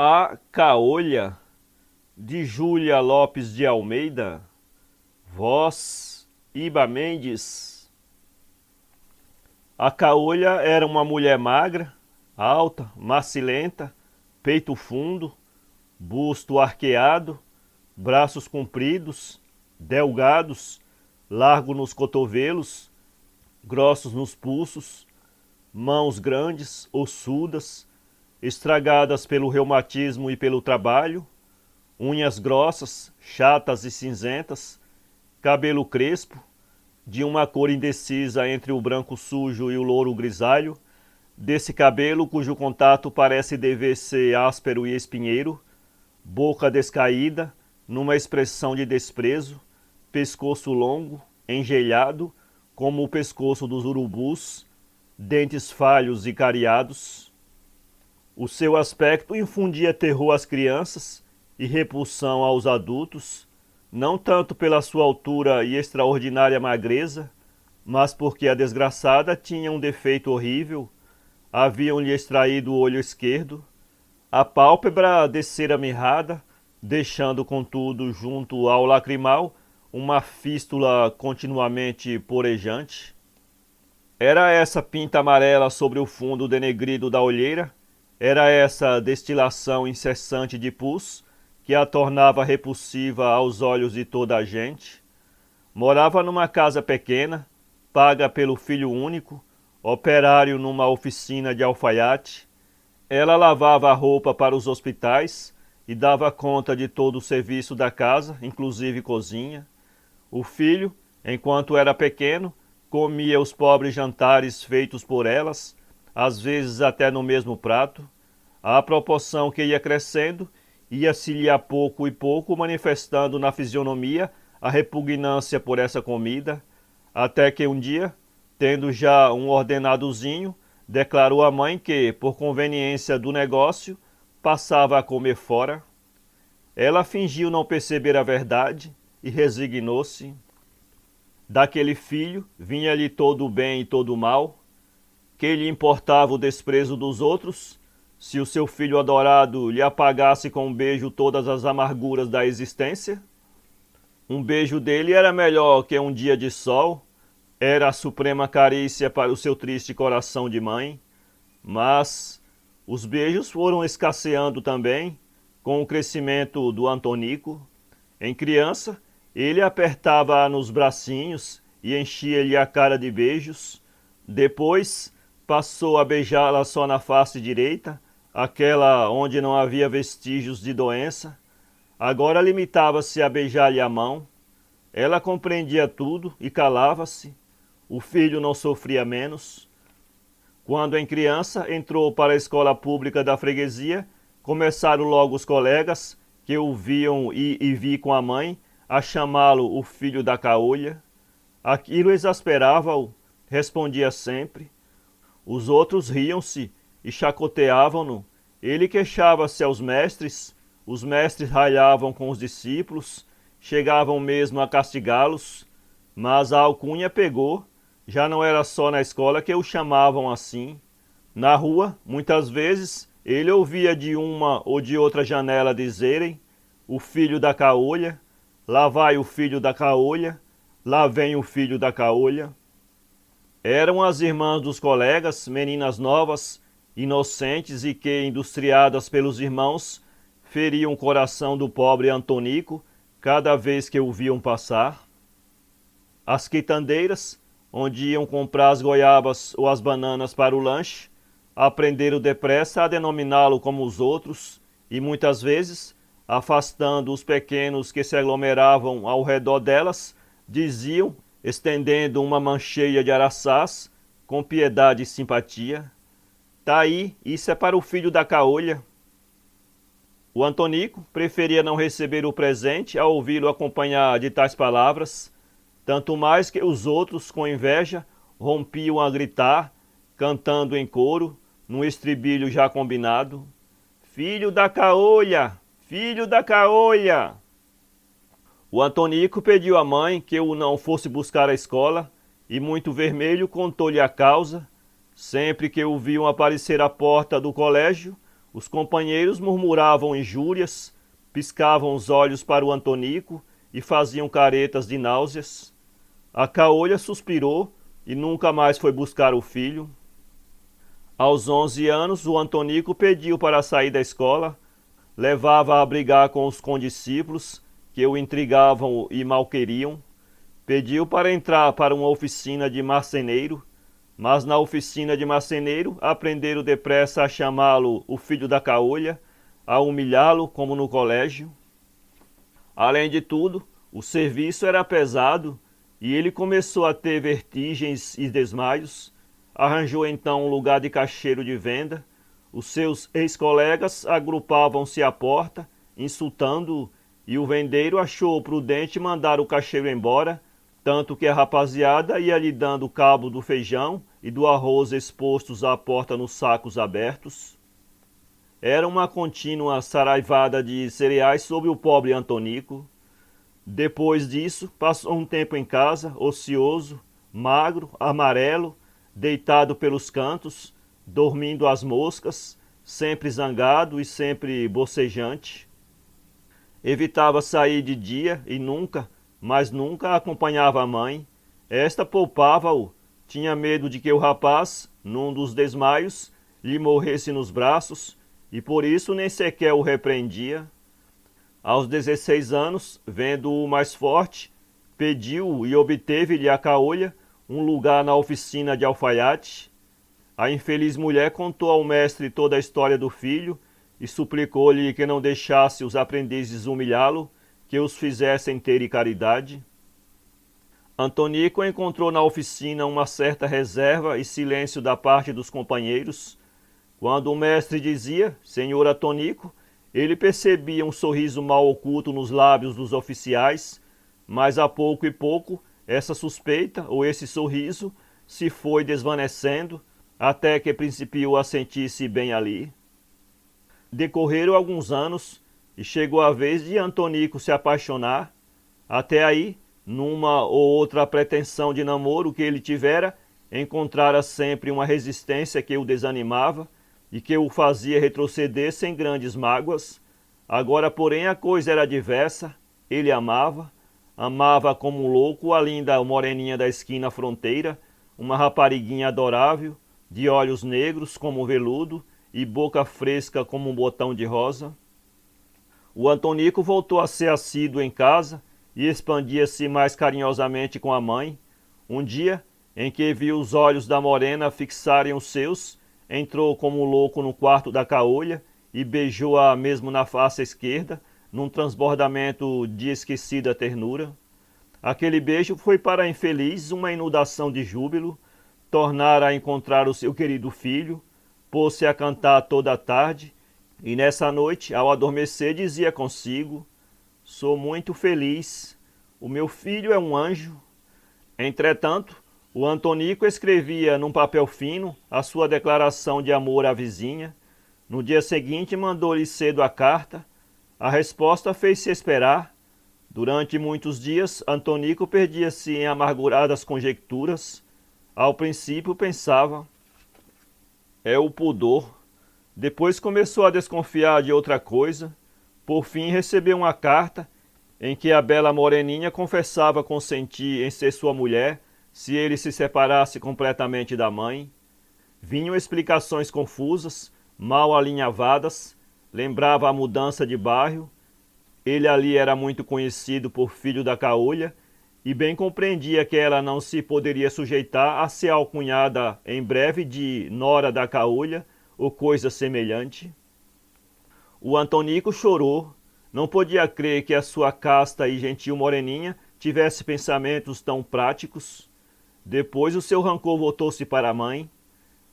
A Caolha, de Júlia Lopes de Almeida. Voz, Iba Mendes. A Caolha era uma mulher magra, alta, macilenta, peito fundo, busto arqueado, braços compridos, delgados, largo nos cotovelos, grossos nos pulsos, mãos grandes, ossudas, estragadas pelo reumatismo e pelo trabalho, unhas grossas, chatas e cinzentas, cabelo crespo, de uma cor indecisa entre o branco sujo e o louro grisalho, desse cabelo cujo contato parece dever ser áspero e espinheiro, boca descaída, numa expressão de desprezo, pescoço longo, engelhado, como o pescoço dos urubus, dentes falhos e cariados. O seu aspecto infundia terror às crianças e repulsão aos adultos, não tanto pela sua altura e extraordinária magreza, mas porque a desgraçada tinha um defeito horrível. Haviam-lhe extraído o olho esquerdo, a pálpebra descera mirrada, deixando, contudo, junto ao lacrimal, uma fístula continuamente porejante. Era essa pinta amarela sobre o fundo denegrido da olheira, era essa destilação incessante de pus que a tornava repulsiva aos olhos de toda a gente. Morava numa casa pequena, paga pelo filho único, operário numa oficina de alfaiate. Ela lavava a roupa para os hospitais e dava conta de todo o serviço da casa, inclusive cozinha. O filho, enquanto era pequeno, comia os pobres jantares feitos por elas, às vezes até no mesmo prato. À proporção que ia crescendo, ia-se-lhe a pouco e pouco manifestando na fisionomia a repugnância por essa comida, até que um dia, tendo já um ordenadozinho, declarou à mãe que, por conveniência do negócio, passava a comer fora. Ela fingiu não perceber a verdade e resignou-se. Daquele filho vinha-lhe todo o bem e todo o mal. Que lhe importava o desprezo dos outros, se o seu filho adorado lhe apagasse com um beijo todas as amarguras da existência? Um beijo dele era melhor que um dia de sol, era a suprema carícia para o seu triste coração de mãe. Mas os beijos foram escasseando também com o crescimento do Antonico. Em criança, ele apertava-a nos bracinhos e enchia-lhe a cara de beijos. Depois, passou a beijá-la só na face direita, aquela onde não havia vestígios de doença. Agora limitava-se a beijar-lhe a mão. Ela compreendia tudo e calava-se. O filho não sofria menos. Quando em criança entrou para a escola pública da freguesia, começaram logo os colegas, que o viam e vi com a mãe, a chamá-lo o filho da caolha. Aquilo exasperava-o, respondia sempre. Os outros riam-se e chacoteavam-no. Ele queixava-se aos mestres, os mestres ralhavam com os discípulos, chegavam mesmo a castigá-los, mas a alcunha pegou, já não era só na escola que o chamavam assim. Na rua, muitas vezes, ele ouvia de uma ou de outra janela dizerem: o filho da caolha, lá vai o filho da caolha, lá vem o filho da caolha. Eram as irmãs dos colegas, meninas novas, inocentes e que, industriadas pelos irmãos, feriam o coração do pobre Antonico cada vez que o viam passar. As quitandeiras, onde iam comprar as goiabas ou as bananas para o lanche, aprenderam depressa a denominá-lo como os outros e, muitas vezes, afastando os pequenos que se aglomeravam ao redor delas, diziam, estendendo uma mancheia de araçás, com piedade e simpatia: tá aí, isso é para o filho da caolha. O Antonico preferia não receber o presente ao ouvi-lo acompanhar de tais palavras, tanto mais que os outros, com inveja, rompiam a gritar, cantando em coro, num estribilho já combinado: filho da caolha! Filho da caolha! O Antonico pediu à mãe que o não fosse buscar à escola e, muito vermelho, contou-lhe a causa. Sempre que o viam aparecer à porta do colégio, Os companheiros murmuravam injúrias, piscavam os olhos para o Antonico e faziam caretas de náuseas. A caolha suspirou e nunca mais foi buscar o filho. Aos 11 anos, o Antonico pediu para sair da escola, levava a brigar com os condiscípulos, que o intrigavam e malqueriam. Pediu para entrar para uma oficina de marceneiro, mas na oficina de marceneiro aprenderam depressa a chamá-lo o filho da caolha, a humilhá-lo como no colégio. Além de tudo, o serviço era pesado e ele começou a ter vertigens e desmaios. Arranjou então um lugar de caixeiro de venda. Os seus ex-colegas agrupavam-se à porta, insultando-o, e o vendeiro achou prudente mandar o caixeiro embora, tanto que a rapaziada ia lhe dando cabo do feijão e do arroz expostos à porta nos sacos abertos. Era uma contínua saraivada de cereais sobre o pobre Antonico. Depois disso, passou um tempo em casa, ocioso, magro, amarelo, deitado pelos cantos, dormindo às moscas, sempre zangado e sempre bocejante. Evitava sair de dia e nunca, mas nunca acompanhava a mãe. Esta poupava-o, tinha medo de que o rapaz, num dos desmaios, lhe morresse nos braços, e por isso nem sequer o repreendia. Aos 16 anos, vendo-o mais forte, pediu e obteve-lhe a caolha um lugar na oficina de alfaiate. A infeliz mulher contou ao mestre toda a história do filho e suplicou-lhe que não deixasse os aprendizes humilhá-lo, que os fizessem ter caridade. Antonico encontrou na oficina uma certa reserva e silêncio da parte dos companheiros. Quando o mestre dizia, Senhor Antonico, ele percebia um sorriso mal oculto nos lábios dos oficiais, mas a pouco e pouco essa suspeita ou esse sorriso se foi desvanecendo, até que principiou a sentir-se bem ali. Decorreram alguns anos e chegou a vez de Antonico se apaixonar. Até aí, numa ou outra pretensão de namoro que ele tivera, encontrara sempre uma resistência que o desanimava e que o fazia retroceder sem grandes mágoas. Agora, porém, a coisa era diversa. Ele amava como um louco a linda moreninha da esquina fronteira, uma rapariguinha adorável, de olhos negros como veludo e boca fresca como um botão de rosa. O Antonico voltou a ser assíduo em casa e expandia-se mais carinhosamente com a mãe. Um dia, em que viu os olhos da morena fixarem os seus, entrou como um louco no quarto da caolha e beijou-a mesmo na face esquerda, num transbordamento de esquecida ternura. Aquele beijo foi para a infeliz uma inundação de júbilo. Tornara a encontrar o seu querido filho, pôs-se a cantar toda a tarde, e nessa noite, ao adormecer, dizia consigo: sou muito feliz, o meu filho é um anjo. Entretanto, o Antonico escrevia num papel fino a sua declaração de amor à vizinha. No dia seguinte mandou-lhe cedo a carta. A resposta fez-se esperar. Durante muitos dias, Antonico perdia-se em amarguradas conjecturas. Ao princípio pensava, é o pudor. Depois começou a desconfiar de outra coisa. Por fim recebeu uma carta em que a bela moreninha confessava consentir em ser sua mulher se ele se separasse completamente da mãe. Vinham explicações confusas, mal alinhavadas, lembrava a mudança de bairro. Ele ali era muito conhecido por filho da caolha e bem compreendia que ela não se poderia sujeitar a ser alcunhada em breve de nora da caolha ou coisa semelhante. O Antonico chorou, não podia crer que a sua casta e gentil moreninha tivesse pensamentos tão práticos. Depois o seu rancor voltou-se para a mãe.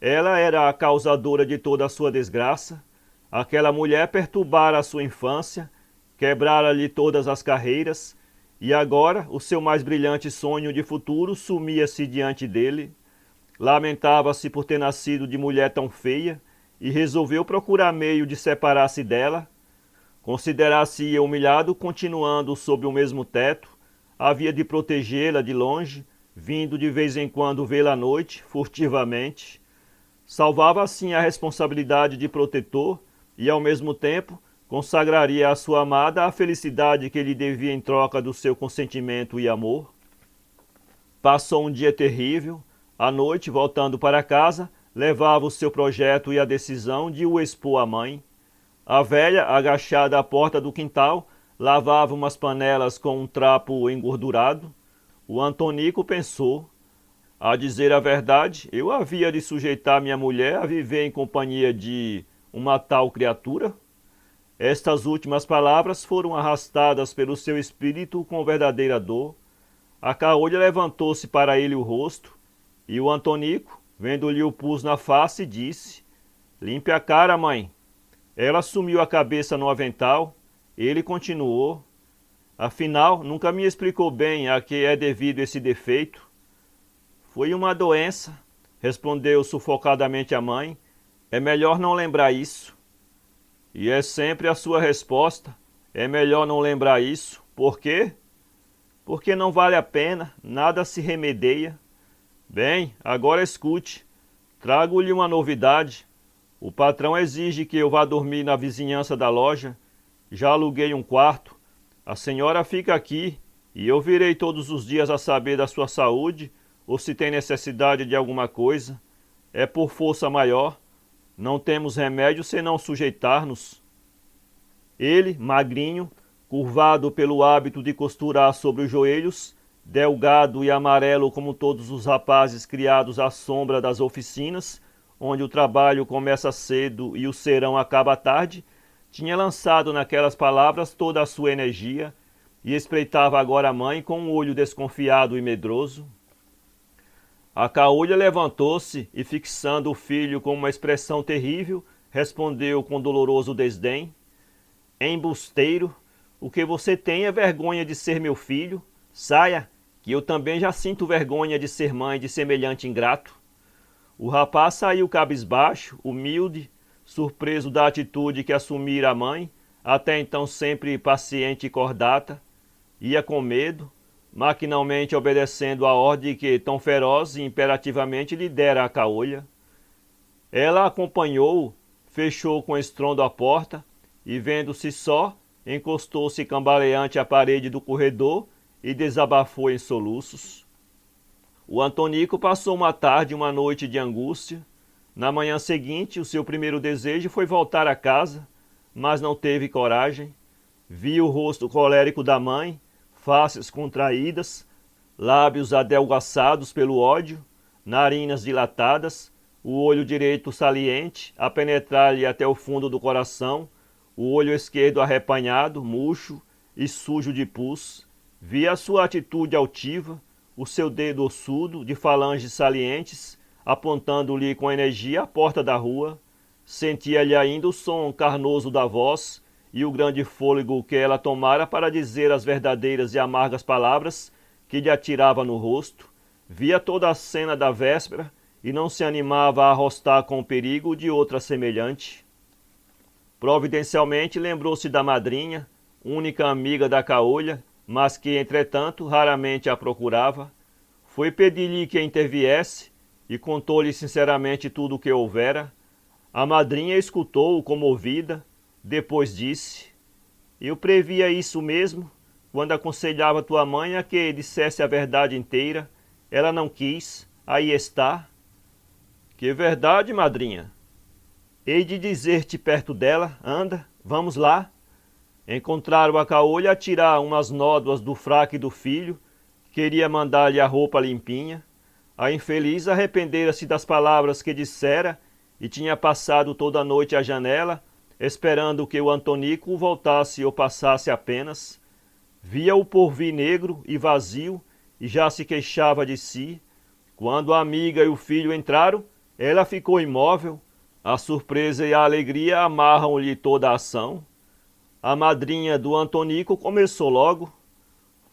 Ela era a causadora de toda a sua desgraça. Aquela mulher perturbara a sua infância, quebrara-lhe todas as carreiras, e agora o seu mais brilhante sonho de futuro sumia-se diante dele. Lamentava-se por ter nascido de mulher tão feia e resolveu procurar meio de separar-se dela. Considerar-se-ia humilhado continuando sob o mesmo teto. Havia de protegê-la de longe, vindo de vez em quando vê-la à noite, furtivamente. Salvava assim a responsabilidade de protetor e ao mesmo tempo consagraria à sua amada a felicidade que lhe devia em troca do seu consentimento e amor. Passou um dia terrível. À noite, voltando para casa, levava o seu projeto e a decisão de o expor à mãe. A velha, agachada à porta do quintal, lavava umas panelas com um trapo engordurado. O Antonico pensou: a dizer a verdade, eu havia de sujeitar minha mulher a viver em companhia de uma tal criatura? Estas últimas palavras foram arrastadas pelo seu espírito com verdadeira dor. A caolha levantou-se para ele o rosto, e o Antonico, vendo-lhe o pus na face, disse: limpe a cara, mãe. Ela sumiu a cabeça no avental. Ele continuou: afinal, nunca me explicou bem a que é devido esse defeito. Foi uma doença, respondeu sufocadamente a mãe. É melhor não lembrar isso. E é sempre a sua resposta: é melhor não lembrar isso. Por quê? Porque não vale a pena, nada se remedeia. Bem, agora escute. Trago-lhe uma novidade. O patrão exige que eu vá dormir na vizinhança da loja. Já aluguei um quarto. A senhora fica aqui e eu virei todos os dias a saber da sua saúde ou se tem necessidade de alguma coisa. É por força maior. Não temos remédio senão sujeitar-nos. Ele, magrinho, curvado pelo hábito de costurar sobre os joelhos, delgado e amarelo como todos os rapazes criados à sombra das oficinas, onde o trabalho começa cedo e o serão acaba à tarde, tinha lançado naquelas palavras toda a sua energia e espreitava agora a mãe com um olho desconfiado e medroso. A caolha levantou-se e, fixando o filho com uma expressão terrível, respondeu com doloroso desdém: embusteiro, o que você tem é vergonha de ser meu filho? Saia, que eu também já sinto vergonha de ser mãe de semelhante ingrato. O rapaz saiu cabisbaixo, humilde, surpreso da atitude que assumira a mãe, até então sempre paciente e cordata. Ia com medo, maquinalmente obedecendo a ordem que tão feroz e imperativamente lhe dera a caolha. Ela acompanhou-o, fechou com estrondo a porta e, vendo-se só, encostou-se cambaleante à parede do corredor e desabafou em soluços. O Antonico passou uma tarde e uma noite de angústia. Na manhã seguinte, o seu primeiro desejo foi voltar a casa, mas não teve coragem. Viu o rosto colérico da mãe, faces contraídas, lábios adelgaçados pelo ódio, narinas dilatadas, o olho direito saliente a penetrar-lhe até o fundo do coração, o olho esquerdo arrepanhado, murcho e sujo de pus. Via a sua atitude altiva, o seu dedo ossudo, de falanges salientes, apontando-lhe com energia a porta da rua. Sentia-lhe ainda o som carnoso da voz e o grande fôlego que ela tomara para dizer as verdadeiras e amargas palavras que lhe atirava no rosto. Via toda a cena da véspera e não se animava a arrostar com o perigo de outra semelhante. Providencialmente lembrou-se da madrinha, única amiga da caolha, mas que, entretanto, raramente a procurava. Foi pedir-lhe que interviesse e contou-lhe sinceramente tudo o que houvera. A madrinha escutou-o comovida, depois disse: eu previa isso mesmo, quando aconselhava tua mãe a que dissesse a verdade inteira. Ela não quis, aí está. Que verdade, madrinha? Hei de dizer-te perto dela, anda, vamos lá. Encontraram a caolha a tirar umas nódoas do fraque do filho, queria mandar-lhe a roupa limpinha. A infeliz arrependera-se das palavras que dissera e tinha passado toda a noite à janela, esperando que o Antonico voltasse ou passasse apenas. Via o porvir negro e vazio e já se queixava de si. Quando a amiga e o filho entraram, ela ficou imóvel. A surpresa e a alegria amarram-lhe toda a ação. A madrinha do Antonico começou logo: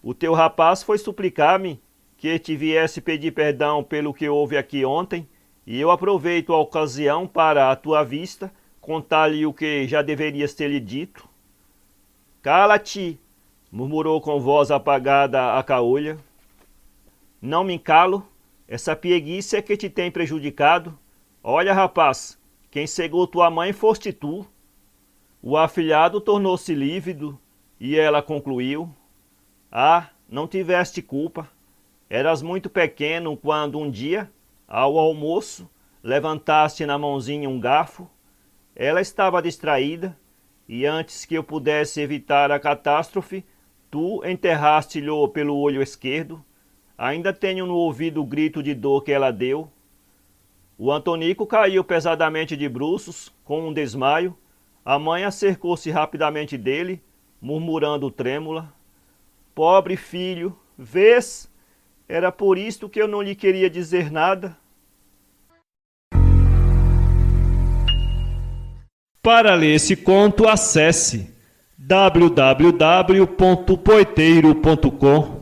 o teu rapaz foi suplicar-me que te viesse pedir perdão pelo que houve aqui ontem, e eu aproveito a ocasião para, à tua vista, contar-lhe o que já deverias ter-lhe dito. Cala-te, murmurou com voz apagada a caolha. Não me calo, essa pieguice é que te tem prejudicado. Olha, rapaz, quem cegou tua mãe foste tu. O afilhado tornou-se lívido e ela concluiu: Ah, não tiveste culpa. Eras muito pequeno quando um dia, ao almoço, levantaste na mãozinha um garfo. Ela estava distraída e antes que eu pudesse evitar a catástrofe, tu enterraste-lhe pelo olho esquerdo. Ainda tenho no ouvido o grito de dor que ela deu. O Antonico caiu pesadamente de bruços, com um desmaio. A mãe acercou-se rapidamente dele, murmurando trêmula: Pobre filho, vês? Era por isto que eu não lhe queria dizer nada. Para ler esse conto, acesse www.poeteiro.com.